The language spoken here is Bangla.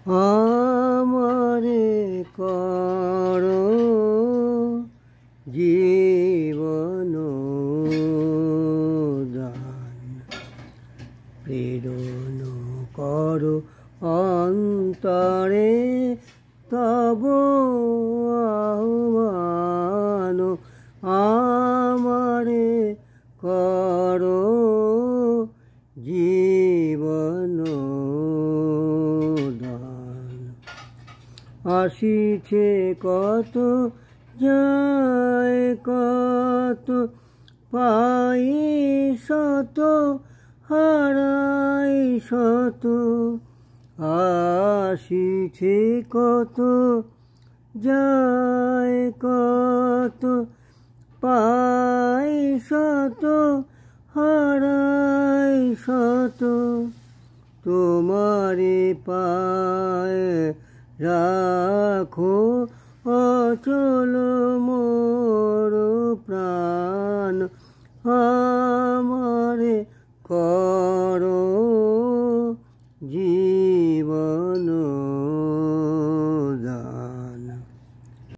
আমারে করো জীবন দান, প্রেরণ করো অন্তরে তব আহ্বান। আমারে করো জীবন দান। আসিছে কত যায় কত, পাই শত হারাই শত। আসিছে কত যায় কত, পাই শত হারাই শত। তোমারে পায়ে রাখো অচল মোর প্রাণ। আমারে করো